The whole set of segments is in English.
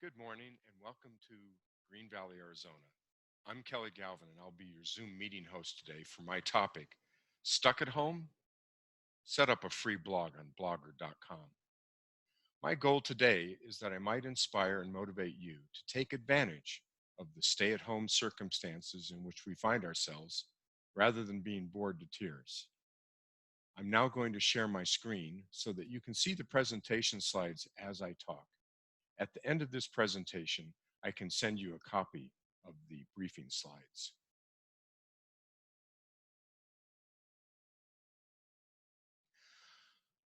Good morning and welcome to Green Valley, Arizona. I'm Kelly Galvin and I'll be your Zoom meeting host today for my topic, Stuck at Home? Set up a free blog on blogger.com. My goal today is that I might inspire and motivate you to take advantage of the stay at home circumstances in which we find ourselves rather than being bored to tears. I'm now going to share my screen so that you can see the presentation slides as I talk. At the end of this presentation, I can send you a copy of the briefing slides.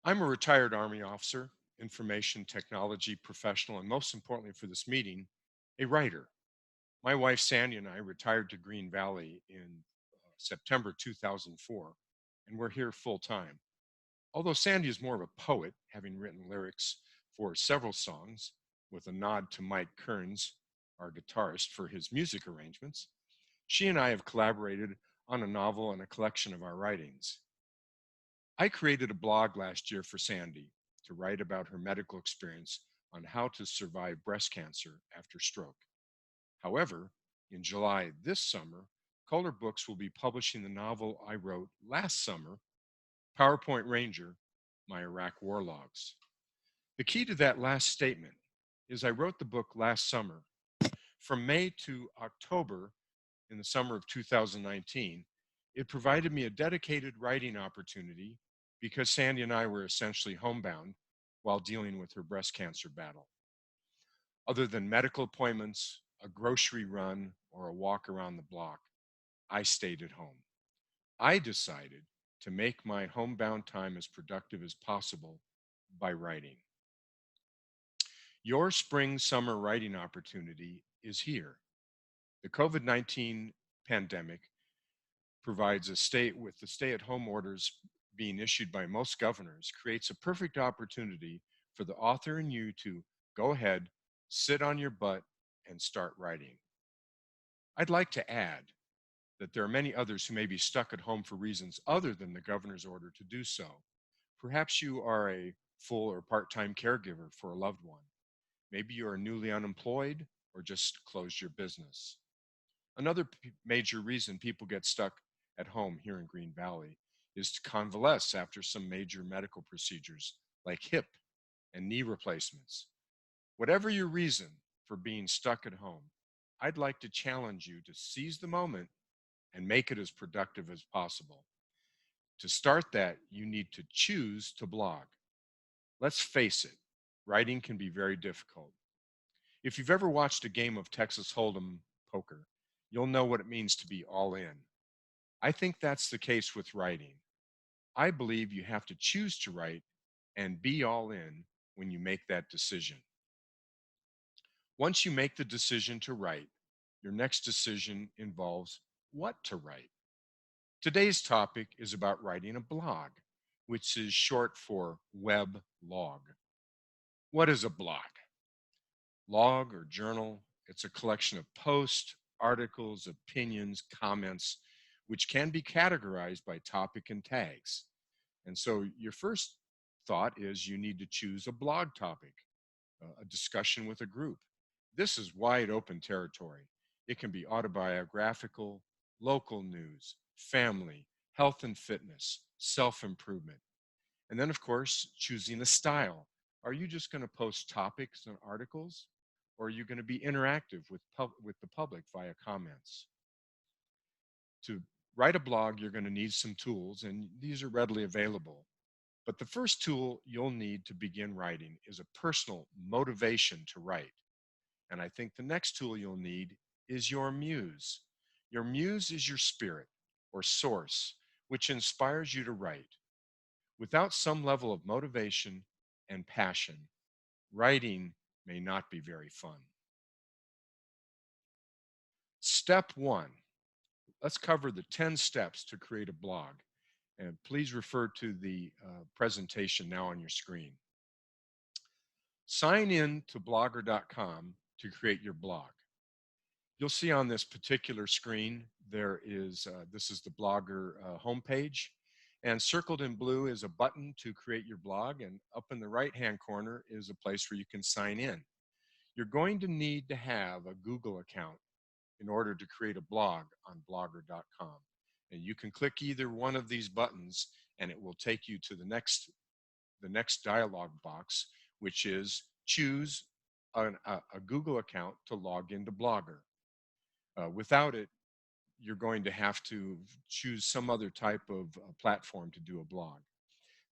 I'm a retired Army officer, information technology professional, and most importantly for this meeting, a writer. My wife Sandy and I retired to Green Valley in September 2004, and we're here full time. Although Sandy is more of a poet, having written lyrics for several songs, with a nod to Mike Kearns, our guitarist, for his music arrangements, she and I have collaborated on a novel and a collection of our writings. I created a blog last year for Sandy to write about her medical experience on how to survive breast cancer after stroke. However, in July this summer, Color Books will be publishing the novel I wrote last summer, PowerPoint Ranger, My Iraq War Logs. The key to that last statement is I wrote the book last summer. From May to October in the summer of 2019, it provided me a dedicated writing opportunity because Sandy and I were essentially homebound while dealing with her breast cancer battle. Other than medical appointments, a grocery run, or a walk around the block, I stayed at home. I decided to make my homebound time as productive as possible by writing. Your spring summer writing opportunity is here. The COVID 19 pandemic provides a state with the stay at home orders being issued by most governors creates a perfect opportunity for the author and you to go ahead, sit on your butt, and start writing. I'd like to add that there are many others who may be stuck at home for reasons other than the governor's order to do so. Perhaps you are a full or part-time caregiver for a loved one. Maybe you are newly unemployed or just closed your business. Another major reason people get stuck at home here in Green Valley is to convalesce after some major medical procedures like hip and knee replacements. Whatever your reason for being stuck at home, I'd like to challenge you to seize the moment and make it as productive as possible. To start that, you need to choose to blog. Let's face it, writing can be very difficult. If you've ever watched a game of Texas Hold'em poker, you'll know what it means to be all in. I think that's the case with writing. I believe you have to choose to write and be all in when you make that decision. Once you make the decision to write, your next decision involves what to write. Today's topic is about writing a blog, which is short for web log. What is a blog? Log or journal, it's a collection of posts, articles, opinions, comments, which can be categorized by topic and tags. And so your first thought is you need to choose a blog topic, a discussion with a group. This is wide open territory. It can be autobiographical, local news, family, health and fitness, self-improvement. And then, of course, choosing a style. Are you just going to post topics and articles, or are you going to be interactive with the public via comments? To write a blog, you're going to need some tools, and these are readily available. But the first tool you'll need to begin writing is a personal motivation to write. And I think the next tool you'll need is your muse. Your muse is your spirit or source, which inspires you to write. Without some level of motivation and passion, writing may not be very fun. Step one, let's cover the 10 steps to create a blog. And please refer to the presentation now on your screen. Sign in to blogger.com to create your blog. You'll see on this particular screen, this is the Blogger homepage, and circled in blue is a button to create your blog, and up in the right-hand corner is a place where you can sign in. You're going to need to have a Google account in order to create a blog on blogger.com. And you can click either one of these buttons and it will take you to the next dialog box, which is choose a Google account to log into Blogger. Without it, you're going to have to choose some other type of platform to do a blog.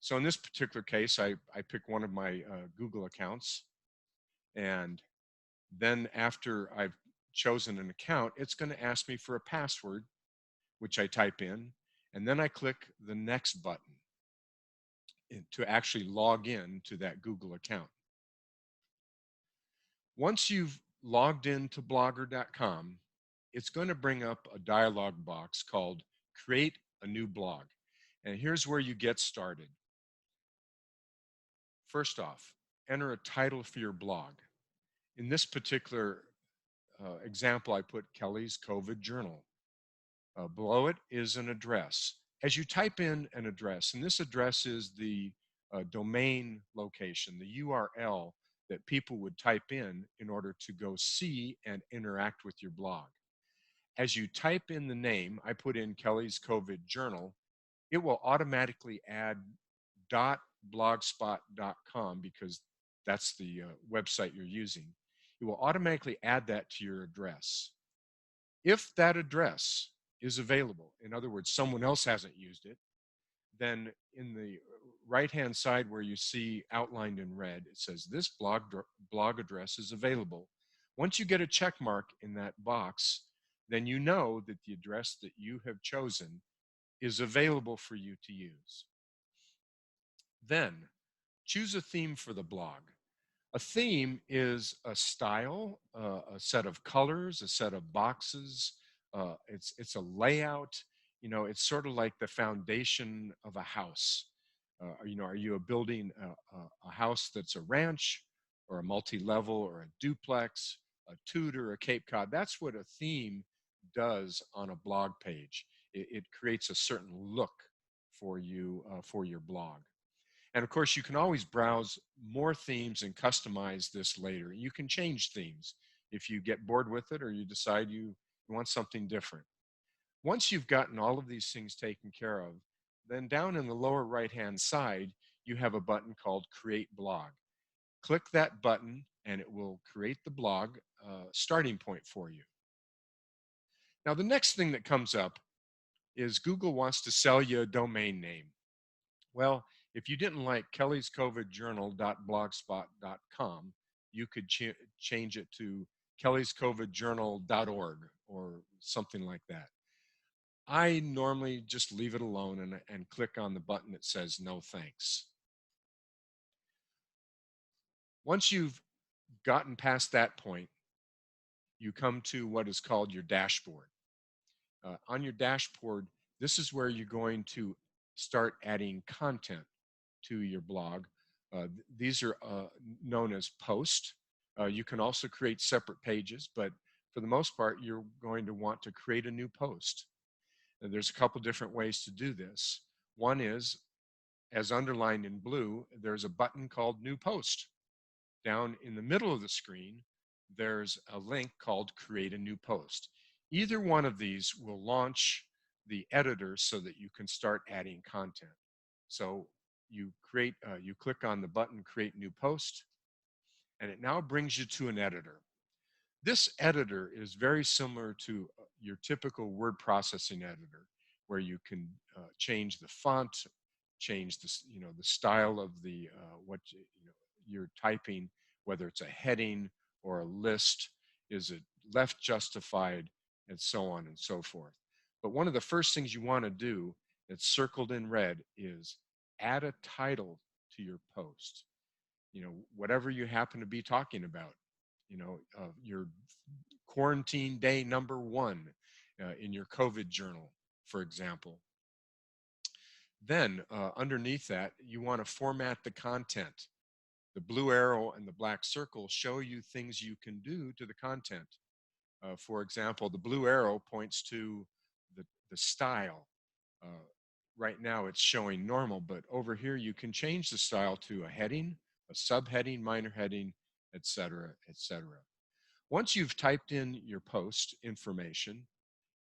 So in this particular case, I pick one of my Google accounts, and then after I've chosen an account, it's going to ask me for a password, which I type in, and then I click the next button to actually log in to that Google account. Once you've logged into blogger.com, it's going to bring up a dialog box called Create a New Blog. And here's where you get started. First off, enter a title for your blog. In this particular example, I put Kelly's COVID Journal. Below it is an address. As you type in an address, and this address is the domain location, the URL that people would type in order to go see and interact with your blog. As you type in the name, I put in Kelly's COVID Journal, it will automatically add .blogspot.com because that's the website you're using. It will automatically add that to your address. If that address is available, in other words, someone else hasn't used it, then in the right-hand side where you see outlined in red, it says this blog address is available. Once you get a check mark in that box, then you know that the address that you have chosen is available for you to use. Then choose a theme for the blog. A theme is a style, a set of colors, a set of boxes. It's a layout. You know, it's sort of like the foundation of a house. Are you building a house that's a ranch or a multi-level or a duplex, a Tudor, a Cape Cod? That's what a theme does on a blog page. It creates a certain look for you for your blog. And of course, you can always browse more themes and customize this later. You can change themes if you get bored with it or you decide you want something different. Once you've gotten all of these things taken care of, then down in the lower right-hand side, you have a button called Create Blog. Click that button and it will create the blog starting point for you. Now, the next thing that comes up is Google wants to sell you a domain name. Well, if you didn't like Kelly's COVID Journal.blogspot.com, you could change it to Kelly's COVID Journal.org or something like that. I normally just leave it alone and click on the button that says no thanks. Once you've gotten past that point, you come to what is called your dashboard. On your dashboard, this is where you're going to start adding content to your blog. These are known as posts. You can also create separate pages, but for the most part, you're going to want to create a new post. And there's a couple different ways to do this. One is, as underlined in blue, there's a button called New Post. Down in the middle of the screen, there's a link called Create a New Post. Either one of these will launch the editor so that you can start adding content. So you click on the button Create New Post, and it now brings you to an editor. This editor is very similar to your typical word processing editor, where you can change the font, change the style of the what you're typing, whether it's a heading or a list, is it left justified, and so on and so forth. But one of the first things you want to do that's circled in red is add a title to your post. Whatever you happen to be talking about. Your quarantine day number 1 in your COVID journal, for example. Then underneath that, you want to format the content. The blue arrow and the black circle show you things you can do to the content. For example, the blue arrow points to the style. Right now it's showing normal, but over here you can change the style to a heading, a subheading, minor heading, etc., etc. Once you've typed in your post information,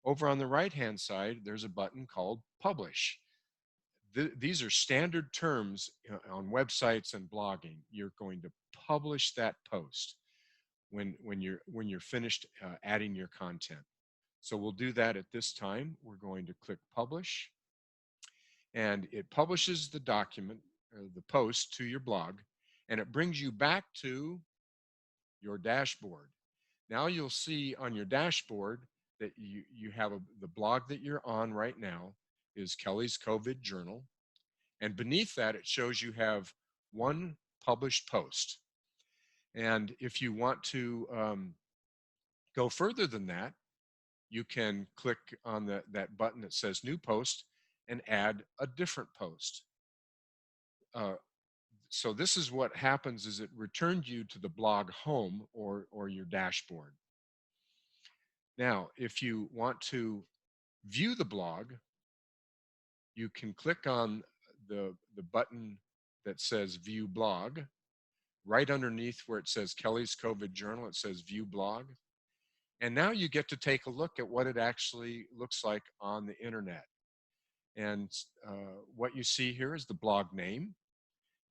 over on the right-hand side, there's a button called Publish. These are standard terms on websites and blogging. You're going to publish that post when you're finished adding your content. So we'll do that at this time. We're going to click Publish, and it publishes the document, the post to your blog, and it brings you back to your dashboard. Now you'll see on your dashboard that you have the blog that you're on right now is Kelly's COVID Journal. And beneath that, it shows you have one published post. And if you want to go further than that, you can click on that button that says New Post and add a different post. Uh, so this is what happens is it returned you to the blog home or your dashboard. Now, if you want to view the blog, you can click on the button that says View Blog. Right underneath where it says Kelly's COVID Journal, it says View Blog. And now you get to take a look at what it actually looks like on the internet. And what you see here is the blog name.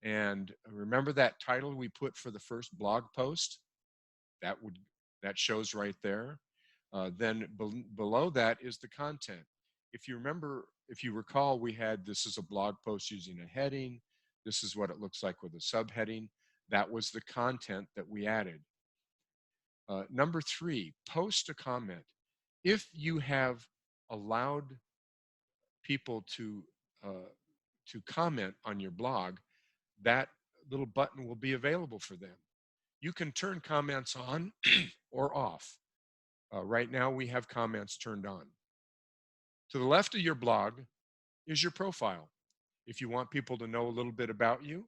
And remember that title we put for the first blog post? That shows right there. Then below that is the content. If you recall, we had this is a blog post using a heading. This is what it looks like with a subheading. That was the content that we added. Number 3, post a comment. If you have allowed people to comment on your blog, that little button will be available for them. You can turn comments on or off. Right now, we have comments turned on. To the left of your blog is your profile. If you want people to know a little bit about you,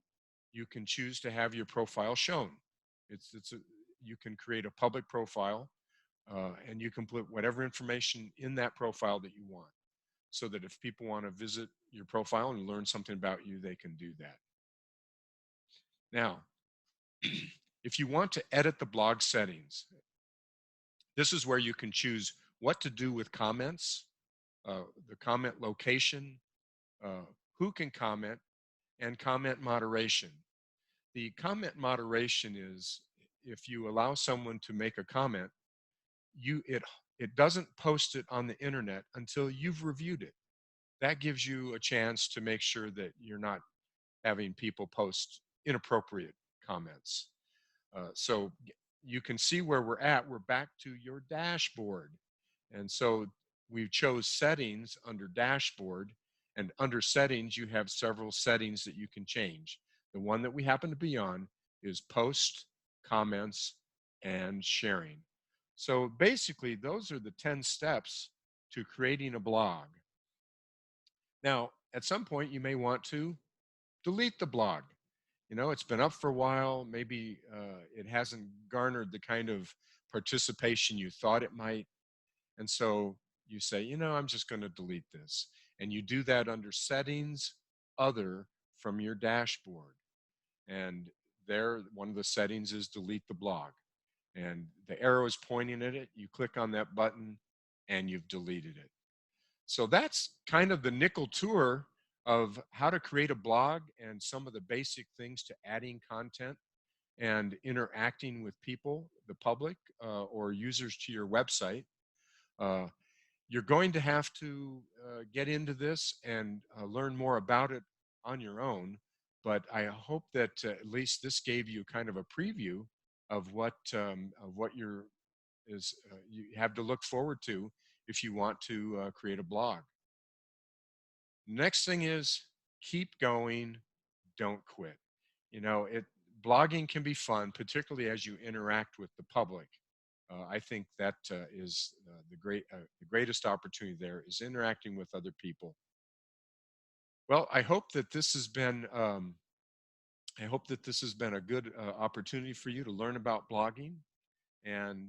you can choose to have your profile shown. You can create a public profile, and you can put whatever information in that profile that you want, so that if people want to visit your profile and learn something about you, they can do that. Now, if you want to edit the blog settings, this is where you can choose what to do with comments, the comment location, who can comment, and comment moderation. The comment moderation is if you allow someone to make a comment, it doesn't post it on the internet until you've reviewed it. That gives you a chance to make sure that you're not having people post inappropriate comments. So you can see where we're at. We're back to your dashboard. And so we chose settings under dashboard, and under settings, you have several settings that you can change. The one that we happen to be on is post, comments, and sharing. So basically, those are the 10 steps to creating a blog. Now, at some point, you may want to delete the blog. It's been up for a while. Maybe it hasn't garnered the kind of participation you thought it might. And so you say, I'm just going to delete this. And you do that under settings, other from your dashboard. And there, one of the settings is delete the blog. And the arrow is pointing at it. You click on that button and you've deleted it. So that's kind of the nickel tour of how to create a blog and some of the basic things to adding content and interacting with people, the public, or users to your website. You're going to have to get into this and learn more about it on your own. But I hope that at least this gave you kind of a preview of what you have to look forward to if you want to create a blog. Next thing is keep going, don't quit. Blogging can be fun, particularly as you interact with the public. I think that is the greatest opportunity there is interacting with other people. Well, I hope that this has been a good opportunity for you to learn about blogging, and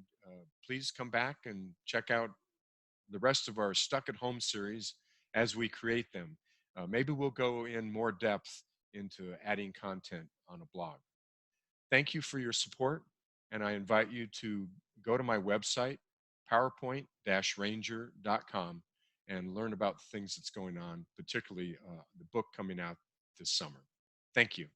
please come back and check out the rest of our Stuck at Home series as we create them. Maybe we'll go in more depth into adding content on a blog. Thank you for your support, and I invite you to go to my website, powerpoint-ranger.com, and learn about the things that's going on, particularly the book coming out this summer. Thank you.